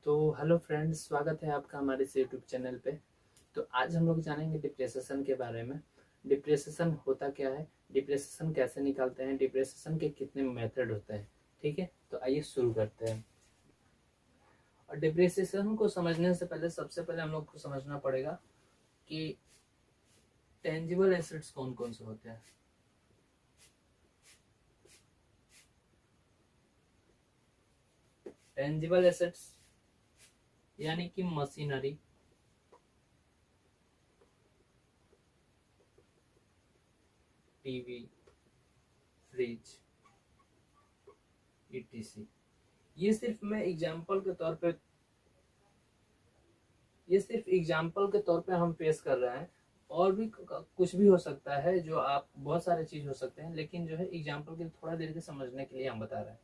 तो hello friends, स्वागत है आपका हमारे इस यूट्यूब चैनल पे। तो आज हम लोग जानेंगे डिप्रेसेशन के बारे में। डिप्रेसेशन होता क्या है, डिप्रेसेशन कैसे निकालते हैं, डिप्रेसेशन के कितने मेथड होते हैं। ठीक है, तो आइए शुरू करते हैं। और डिप्रेसेशन को समझने से पहले सबसे पहले हम लोग को समझना पड़ेगा कि टेंजिबल एसेट्स कौन कौन से होते हैं। टेंजिबल एसेट्स यानी कि मशीनरी, टीवी, फ्रिज, ईटीसी। ये सिर्फ मैं एग्जांपल के तौर पे ये सिर्फ एग्जाम्पल के तौर पे हम पेश कर रहे हैं। और भी कुछ भी हो सकता है, जो आप बहुत सारे चीज हो सकते हैं, लेकिन जो है एग्जाम्पल के थोड़ा देर के समझने के लिए हम बता रहे हैं।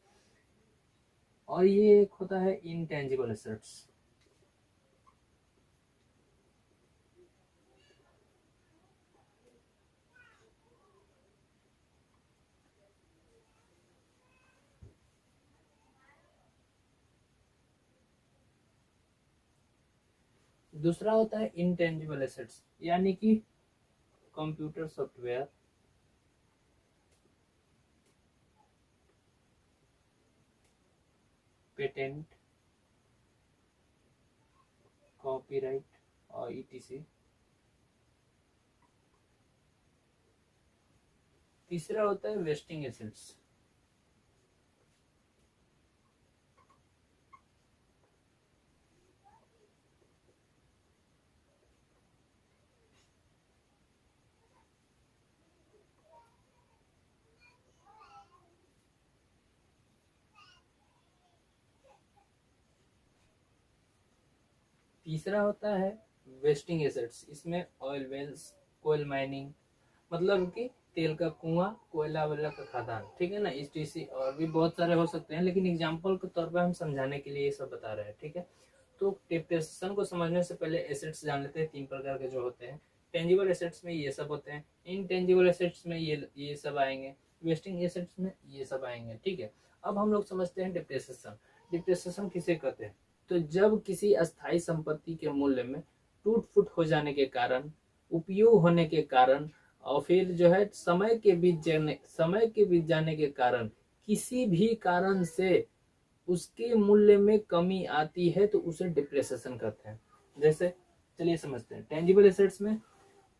और ये एक होता है इनटेंजिबल एसेट्स। दूसरा होता है इनटेंजिबल एसेट्स यानी कि कंप्यूटर सॉफ्टवेयर, पेटेंट, कॉपीराइट और ईटीसी। तीसरा होता है वेस्टिंग एसेट्स। तीसरा होता है वेस्टिंग एसेट्स। इसमें ऑयल वेल्स, कोयल माइनिंग, मतलब कि तेल का कुआं, कोयला वेला का खदान। ठीक है ना, ईटीसी और भी बहुत सारे हो सकते हैं, लेकिन एग्जांपल के तौर पे हम समझाने के लिए ये सब बता रहे हैं। ठीक है, तो डिप्रेशन को समझने से पहले एसेट्स जान लेते हैं। तीन प्रकार के जो होते हैं। टेंजिबल एसेट्स में ये सब होते हैं, इनटेंजिबल एसेट्स में ये सब आएंगे, वेस्टिंग एसेट्स में ये सब आएंगे। ठीक है, अब हम लोग समझते हैं डिप्रेशन। डिप्रेशन किसे कहते हैं? तो जब किसी अस्थायी संपत्ति के मूल्य में टूट फूट हो जाने के कारण, उपयोग होने के कारण, और फिर जो है समय के बीत जाने के कारण किसी भी कारण से उसके मूल्य में कमी आती है, तो उसे डिप्रेसेशन कहते हैं। जैसे चलिए समझते हैं। टेंजिबल एसेट्स में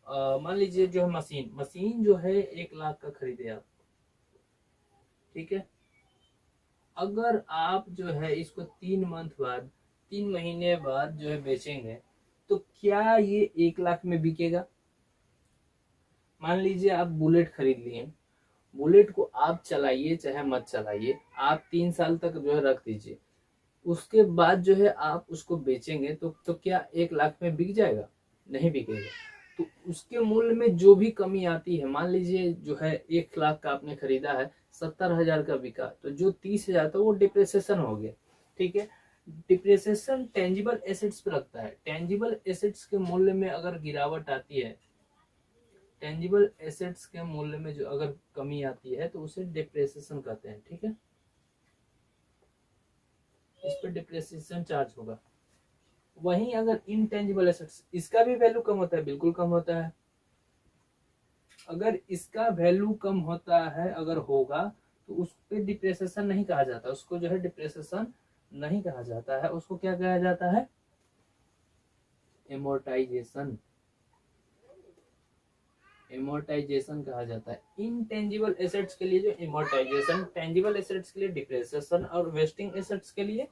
मान लीजिए जो है मशीन जो है 1 लाख का खरीदे आप। ठीक है, अगर आप जो है इसको 3 बाद जो है बेचेंगे, तो क्या ये 1 लाख में बिकेगा? मान लीजिए आप बुलेट खरीद लिए, बुलेट को आप चलाइए चाहे मत चलाइए, आप 3 साल तक जो है रख दीजिए। उसके बाद जो है आप उसको बेचेंगे, तो क्या 1 लाख में बिक जाएगा? नहीं बिकेगा। तो उसके मूल्य में जो भी कमी आती है, मान लीजिए जो है 1 लाख का आपने खरीदा है, 70,000 का बिका, तो जो 30,000 था वो डिप्रेसेशन हो गया। ठीक है, डिप्रेसेशन टेंजिबल एसेट्स पे लगता है। टेंजिबल एसेट्स के मूल्य में अगर गिरावट आती है, टेंजिबल एसेट्स के मूल्य में जो अगर कमी आती है, तो उसे डिप्रेसेशन कहते हैं। ठीक है, इस पर डिप्रेसेशन चार्ज होगा। वहीं अगर इनटेंजिबल एसेट्स, इसका भी वैल्यू कम होता है, बिल्कुल कम होता है। अगर इसका वैल्यू कम होता है, अगर होगा, तो उस पर डिप्रेसेशन नहीं कहा जाता, उसको जो है डिप्रेसेशन नहीं कहा जाता है। उसको क्या कहा जाता है? एमोर्टाइजेशन। एमोर्टाइजेशन कहा जाता है इनटेंजिबल एसेट्स के लिए। जो एमोर्टाइजेशन, टेंजिबल एसेट्स के लिए डिप्रेसेशन, और वेस्टिंग एसेट्स के लिए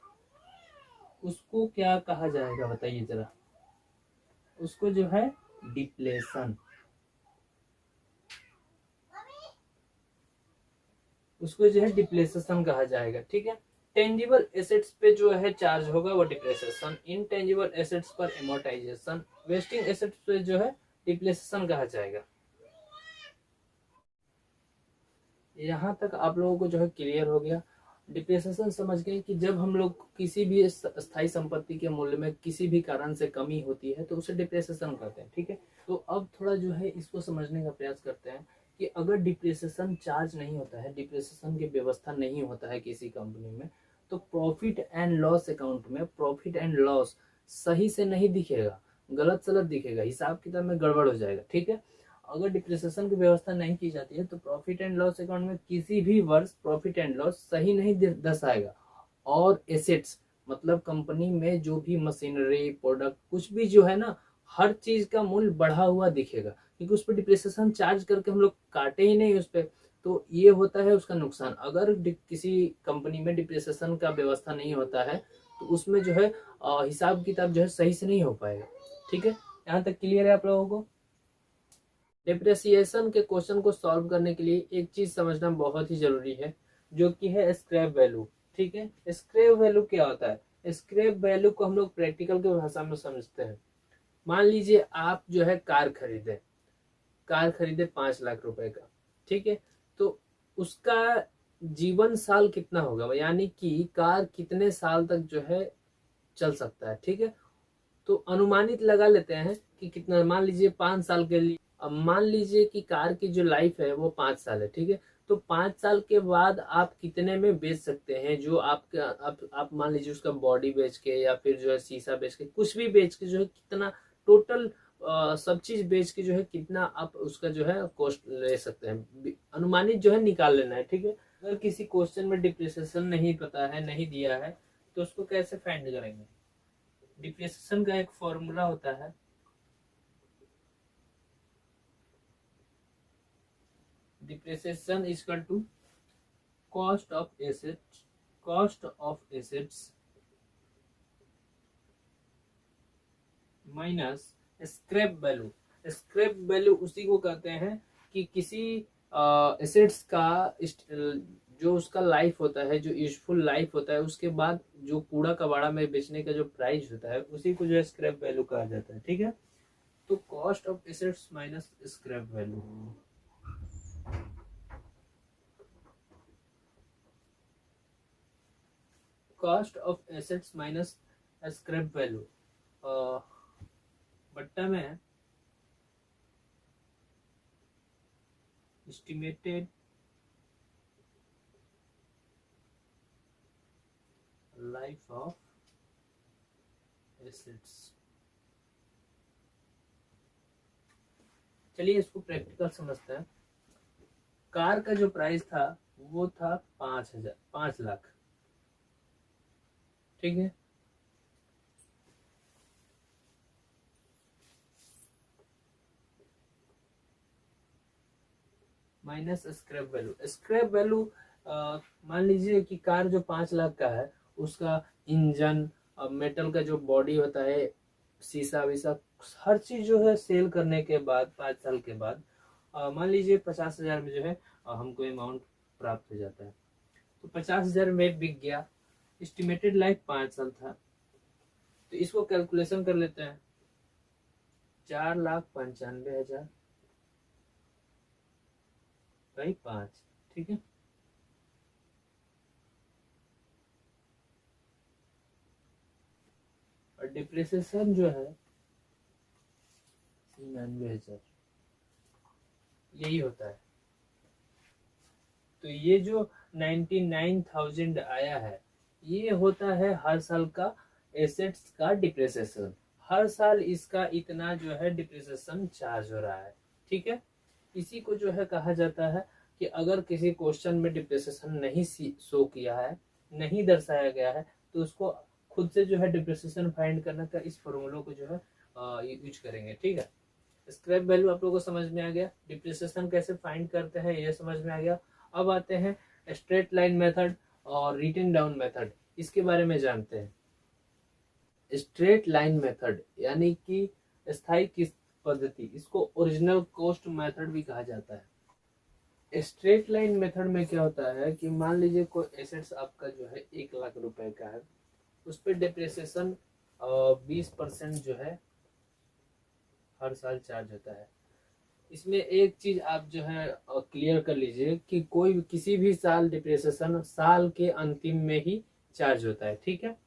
उसको क्या कहा जाएगा बताइए जरा? उसको जो है डिप्लेशन, उसको जो है डिप्लेसेशन कहा जाएगा। ठीक है, टेंजिबल एसेट्स पे जो है चार्ज होगा वो डिप्रेसेशन, इनटेंजिबल एसेट्स पर एमोर्टाइजेशन, वेस्टिंग एसेट्स पे जो है डिप्लेसेशन कहा जाएगा। यहाँ तक आप लोगों को जो है क्लियर हो गया। डिप्रेसेशन समझ गए कि जब हम लोग किसी भी स्थायी संपत्ति के मूल्य में किसी भी कारण से कमी होती है, तो उसे डिप्रेसेशन कहते हैं। ठीक है, तो अब थोड़ा जो है इसको समझने का प्रयास करते हैं कि अगर डिप्रेसेशन चार्ज नहीं होता है, डिप्रेसेशन की व्यवस्था नहीं होता है किसी कंपनी में, तो प्रॉफिट एंड लॉस अकाउंट में प्रॉफिट एंड लॉस सही से नहीं दिखेगा, गलत सलत दिखेगा, हिसाब किताब में गड़बड़ हो जाएगा। ठीक है, अगर डिप्रिसिएशन की व्यवस्था नहीं की जाती है तो प्रॉफिट एंड लॉस अकाउंट में किसी भी वर्ष प्रॉफिट एंड लॉस सही नहीं दर्शाएगा। और एसेट्स मतलब कंपनी में जो भी मशीनरी प्रोडक्ट कुछ भी जो है ना, हर चीज का मूल्य बढ़ा हुआ दिखेगा, क्योंकि उस पर डिप्रिसिएशन चार्ज करके हम लोग काटे ही नहीं उस पर। तो ये होता है उसका नुकसान। अगर किसी कंपनी में डिप्रिसिएशन का व्यवस्था नहीं होता है तो उसमें जो है हिसाब किताब जो है सही से नहीं हो पाएगा। ठीक है, यहाँ तक क्लियर है आप लोगों को? डिप्रिसिएशन के क्वेश्चन को सॉल्व करने के लिए एक चीज समझना बहुत ही जरूरी है, जो कि है स्क्रैप वैल्यू। ठीक है, स्क्रैप वैल्यू क्या होता है? स्क्रैप वैल्यू को हम लोग प्रैक्टिकल के भाषा में समझते हैं। मान लीजिए आप जो है कार खरीदे 5 लाख रुपए का। ठीक है, तो उसका जीवन साल कितना होगा, यानी कि कार कितने साल तक जो है चल सकता है। ठीक है, तो अनुमानित लगा लेते हैं कि कितना, मान लीजिए 5 साल के लिए। अब मान लीजिए कि कार की जो लाइफ है वो 5 साल है। ठीक है, तो 5 साल के बाद आप कितने में बेच सकते हैं, जो आपका आप मान लीजिए उसका बॉडी बेच के या फिर जो है शीशा बेच के, कुछ भी बेच के जो है कितना टोटल सब चीज बेच के जो है कितना आप उसका जो है कॉस्ट ले सकते हैं, अनुमानित जो है निकाल लेना है। ठीक है, अगर किसी क्वेश्चन में डिप्रिसिएशन नहीं पता है, नहीं दिया है, तो उसको कैसे फाइंड करेंगे? डिप्रिसिएशन का एक फॉर्मूला होता है, depreciation is equal to cost of assets minus scrap value. Scrap value उसी को कहते हैं कि किसी एसेट्स का जो उसका लाइफ होता है, जो यूजफुल लाइफ होता है, उसके बाद जो कूड़ा कबाड़ा में बेचने का जो प्राइस होता है, उसी को जो है स्क्रैप वैल्यू कहा जाता है। ठीक है, तो cost of assets minus scrap value, cost of assets minus scrap value बट्टा में एस्टिमेटेड लाइफ ऑफ एसेट्स। चलिए इसको प्रैक्टिकल समझते हैं। कार का जो प्राइस था वो था 5 लाख। ठीक है, minus scrap value. Scrap value मान लीजिए कि कार जो 5 लाख का है, उसका इंजन, मेटल का जो बॉडी होता है, शीशा वीसा, हर चीज जो है सेल करने के बाद 5 साल के बाद मान लीजिए 50,000 में जो है हमको अमाउंट प्राप्त हो जाता है। तो 50,000 में बिक गया। एस्टिमेटेड लाइफ 5 साल था, तो इसको कैलकुलेशन कर लेते हैं। 4,95,000 बाई 5। ठीक है, और डिप्रिसिएशन जो है 99,000 यही होता है। तो ये जो 99,000 आया है, ये होता है हर साल का एसेट्स का डिप्रिसिएशन। हर साल इसका इतना जो है डिप्रिसिएशन चार्ज हो रहा है। ठीक है, इसी को जो है कहा जाता है कि अगर किसी क्वेश्चन में डिप्रिसिएशन नहीं शो किया है, नहीं दर्शाया गया है, तो उसको खुद से जो है डिप्रिसिएशन फाइंड करने का इस फॉर्मूला को जो है यूज करेंगे। ठीक है, स्क्रैप वैल्यू आप लोगों को समझ में आ गया, डिप्रिसिएशन कैसे फाइंड करते हैं ये समझ में आ गया। अब आते हैं स्ट्रेट लाइन मेथड और रिटन डाउन मेथड, इसके बारे में जानते हैं। स्ट्रेट लाइन मेथड यानी कि स्थायी किस्त पद्धति, इसको ओरिजिनल कॉस्ट मेथड भी कहा जाता है। स्ट्रेट लाइन मेथड में क्या होता है कि मान लीजिए कोई एसेट्स आपका जो है 1 लाख रुपए का है, उस पर डिप्रिसिएशन 20% जो है हर साल चार्ज होता है। इसमें एक चीज आप जो है क्लियर कर लीजिए कि कोई किसी भी साल डिप्रिसिएशन साल के अंतिम में ही चार्ज होता है। ठीक है,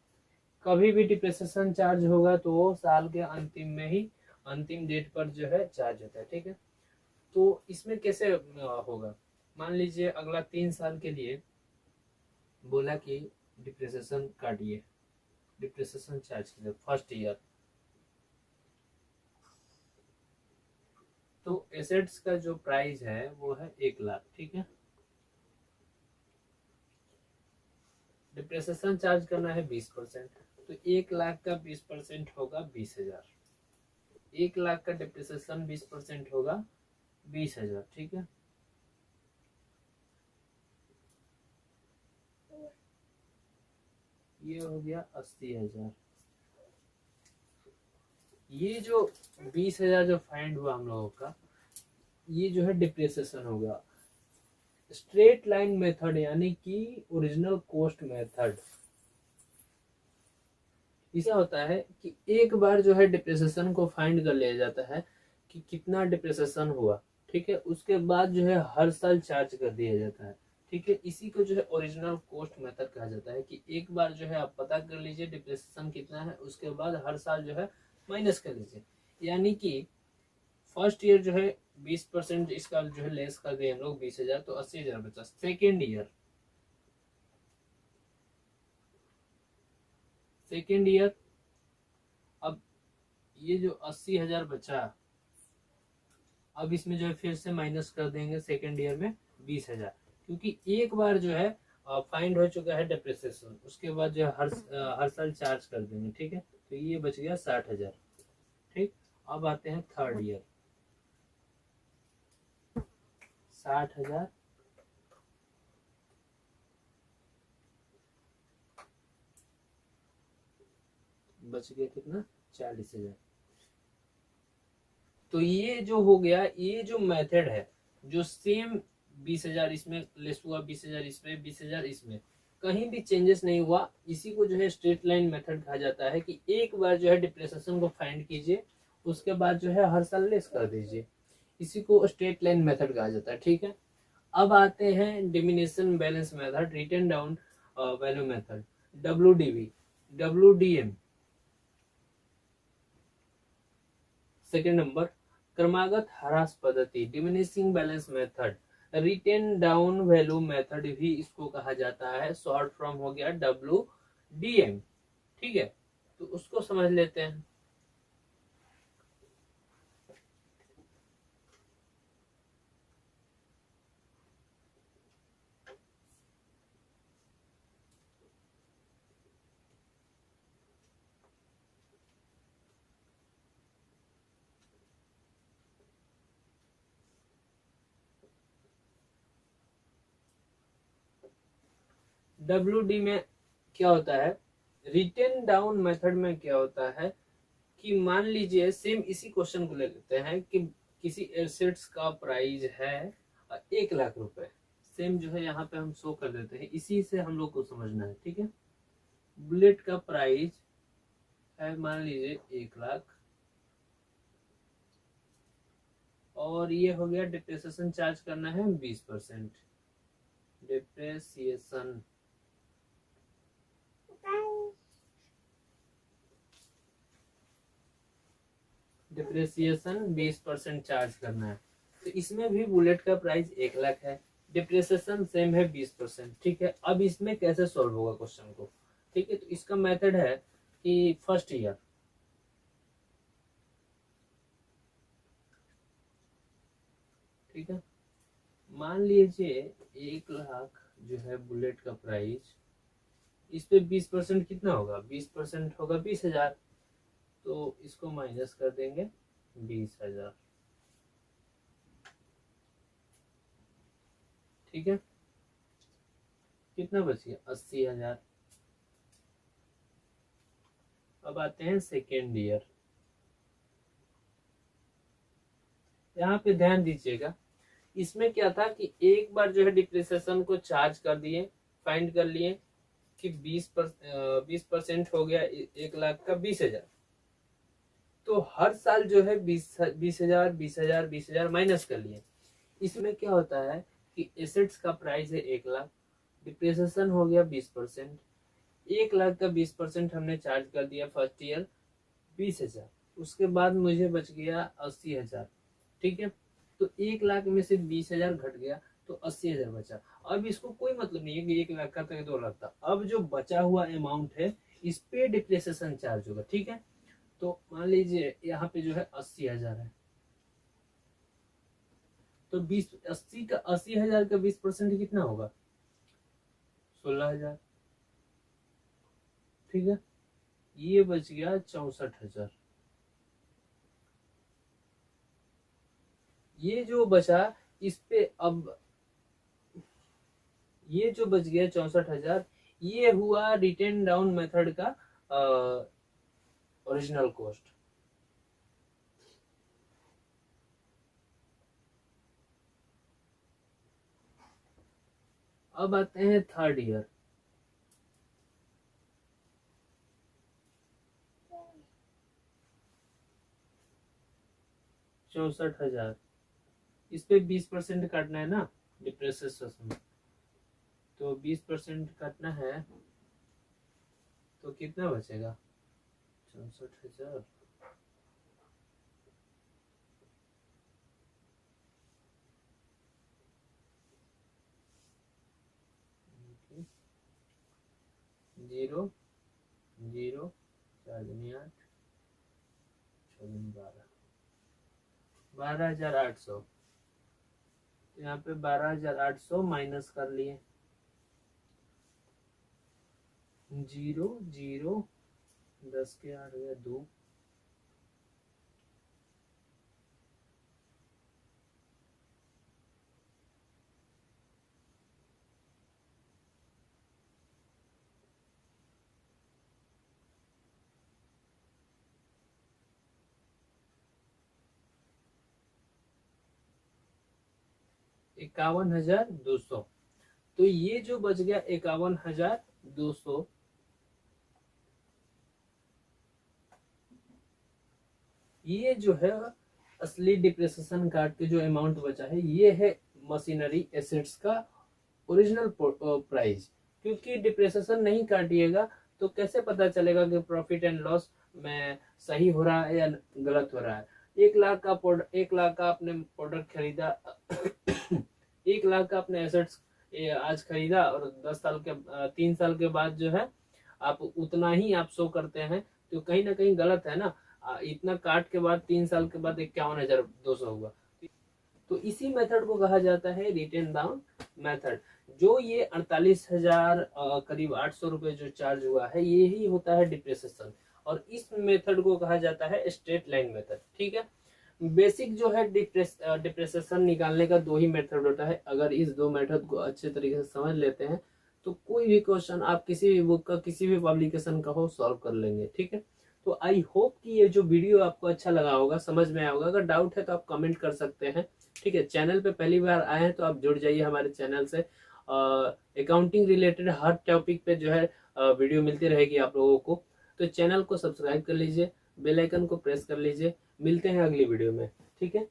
कभी भी डिप्रिसिएशन चार्ज होगा तो वो साल के अंतिम में ही, अंतिम डेट पर जो है चार्ज होता है। ठीक है, तो इसमें कैसे होगा? मान लीजिए अगला 3 साल के लिए बोला कि डिप्रिसिएशन काटिए, डिप्रिसिएशन चार्ज कीजिए फर्स्ट ईयर। तो एसेट्स का जो प्राइस है वो है 1 लाख, ठीक है। डिप्रिसिएशन चार्ज करना है 20%, तो 1 लाख का 20% होगा 20,000। 1 लाख का डिप्रिसिएशन 20% होगा 20,000, ठीक है। ये हो गया 80,000। ये जो 20,000 जो फाइंड हुआ हम लोगों का, ये जो है डिप्रिसिएशन होगा। स्ट्रेट लाइन मेथड यानी कि ओरिजिनल कॉस्ट मेथड, इससे होता है कि एक बार जो है डिप्रिसिएशन को फाइंड कर लिया जाता है कि कितना डिप्रिसिएशन हुआ, ठीक है। उसके बाद जो है हर साल चार्ज कर दिया जाता है, ठीक है। इसी को जो है ओरिजिनल कॉस्ट मेथड कहा जाता है कि एक बार जो है आप पता कर लीजिए डिप्रिसिएशन कितना है, उसके बाद हर साल जो है माइनस कर लीजिए। यानी कि फर्स्ट ईयर जो है 20% इसका जो है लेस कर दिए हम लोग 20,000, तो 80,000 बचा। सेकेंड ईयर, अब ये जो 80,000 बचा, अब इसमें जो है फिर से माइनस कर देंगे सेकेंड ईयर में 20,000, क्योंकि एक बार जो है फाइंड हो चुका है डिप्रिसिएशन, उसके बाद जो है हर साल चार्ज कर देंगे, ठीक है। तो ये बच गया 60,000, ठीक। अब आते हैं थर्ड ईयर, 60,000 बच गया कितना, 40,000। तो ये जो हो गया, ये जो मेथड है, जो सेम 20,000 इसमें लेस हुआ, 20,000 इसमें, 20,000 इसमें, कहीं भी चेंजेस नहीं हुआ। इसी को जो है स्ट्रेट लाइन मेथड कहा जाता है कि एक बार जो है डिप्रिसिएशन को फाइंड कीजिए, उसके बाद जो है हर साल लेस कर दीजिए। इसी को स्ट्रेट लाइन मेथड कहा जाता है, ठीक है। अब आते हैं diminution balance method, written down value method, WDV, WDM। Second number, क्रमागत ह्रास पद्धति, diminishing balance method, written down value method भी इसको कहा जाता है। शॉर्ट फॉर्म हो गया WDM, ठीक है। तो उसको समझ लेते हैं। WD में क्या होता है, रिटेन डाउन मेथड में क्या होता है कि मान लीजिए सेम इसी क्वेश्चन को ले लेते हैं कि किसी एसेट्स का प्राइस है 1 लाख रुपए। सेम जो है यहाँ पे हम शो कर देते हैं, इसी से हम लोग को समझना है, ठीक है। बुलेट का प्राइस है मान लीजिए 1 लाख, और ये हो गया डिप्रिसिएशन चार्ज करना है 20%। डिप्रिसिएशन डिप्रिसिएशन 20% चार्ज करना है। तो इसमें भी बुलेट का प्राइस 1 लाख है, डिप्रिसिएशन सेम है 20%, ठीक है। अब इसमें कैसे सॉल्व होगा क्वेश्चन को, ठीक है। तो इसका मेथड है कि फर्स्ट ईयर, ठीक है, मान लीजिए 1 लाख जो है बुलेट का प्राइस, इस पे 20% कितना होगा, 20% होगा 20,000, तो इसको माइनस कर देंगे 20,000, ठीक है। कितना बच गया, 80,000। अब आते हैं सेकेंड ईयर, यहाँ पे ध्यान दीजिएगा। इसमें क्या था कि एक बार जो है डिप्रिसिएशन को चार्ज कर दिए, फाइंड कर लिए कि 20% हो गया 1 लाख का 20,000। तो हर साल जो है 20,000 20,000 20,000 माइनस कर लिए। इसमें क्या होता है कि एसेट्स का प्राइस है 1 लाख, डिप्रिसिएशन हो गया 20%, 1 लाख का 20% हमने चार्ज कर दिया फर्स्ट ईयर 20,000, उसके बाद मुझे बच गया 80,000, ठीक है। तो 1 लाख में से 20,000 घट गया, तो 80,000 बचा। अब इसको कोई मतलब नहीं है कि 1 लाख का तो 2 लाख था। अब जो बचा हुआ अमाउंट है इस पे डिप्रेसिएशन चार्ज होगा, ठीक है। तो मान लीजिए यहाँ पे जो है 80,000 है, तो 80,000 का 20% कितना होगा? 16,000, ठीक है। ये बच गया 64,000। ये जो बचा इस पे अब ये जो बच गया 64,000, ये हुआ रिटेन डाउन मेथड का ओरिजिनल कॉस्ट। अब आते हैं थर्ड ईयर। ₹64,000, इस पे 20% काटना है ना डिप्रेसिएशन, तो 20% काटना है तो कितना बचेगा? 64,000 जीरो जीरो 4 दूनी 8 6 दूनी 12,800। यहाँ पे 12,800 माइनस कर लिए, 0 0 10 के 8 गया 2, ₹51,200। तो ये जो बच गया 51,200, ये जो है असली डिप्रेसिएशन काट के जो अमाउंट बचा है ये है मशीनरी एसेट्स का ओरिजिनल प्राइस। क्योंकि डिप्रेसिएशन नहीं काटिएगा तो कैसे पता चलेगा कि प्रॉफिट एंड लॉस में सही हो रहा है या गलत हो रहा है। 1 लाख का आपने प्रोडक्ट खरीदा 1 लाख का आपने एसेट्स आज खरीदा और 3 साल के बाद जो है आप उतना ही आप शो करते हैं, तो कहीं ना कहीं गलत है ना। इतना काट के बाद 3 साल के बाद 51,200 हुआ। तो इसी मेथड को कहा जाता है रिटेन डाउन मेथड। जो ये 48,000 करीब 800 रुपए जो चार्ज हुआ है यही होता है डिप्रेसिएशन, और इस मेथड को कहा जाता है स्ट्रेट लाइन मेथड, ठीक है। बेसिक जो है डिप्रेसिएशन निकालने का 2 ही मेथड होता है। अगर इस 2 मेथड को अच्छे तरीके से समझ लेते हैं तो कोई भी क्वेश्चन आप किसी भी बुक का किसी भी पब्लिकेशन का हो सॉल्व कर लेंगे, ठीक है। तो आई होप कि ये जो वीडियो आपको अच्छा लगा होगा, समझ में आया होगा। अगर डाउट है तो आप कमेंट कर सकते हैं, ठीक है। चैनल पे पहली बार आए हैं तो आप जुड़ जाइए हमारे चैनल से। अकाउंटिंग रिलेटेड हर टॉपिक पे जो है वीडियो मिलती रहेगी आप लोगों को। तो चैनल को सब्सक्राइब कर लीजिए, बेल आइकन को प्रेस कर लीजिए। मिलते हैं अगली वीडियो में, ठीक है।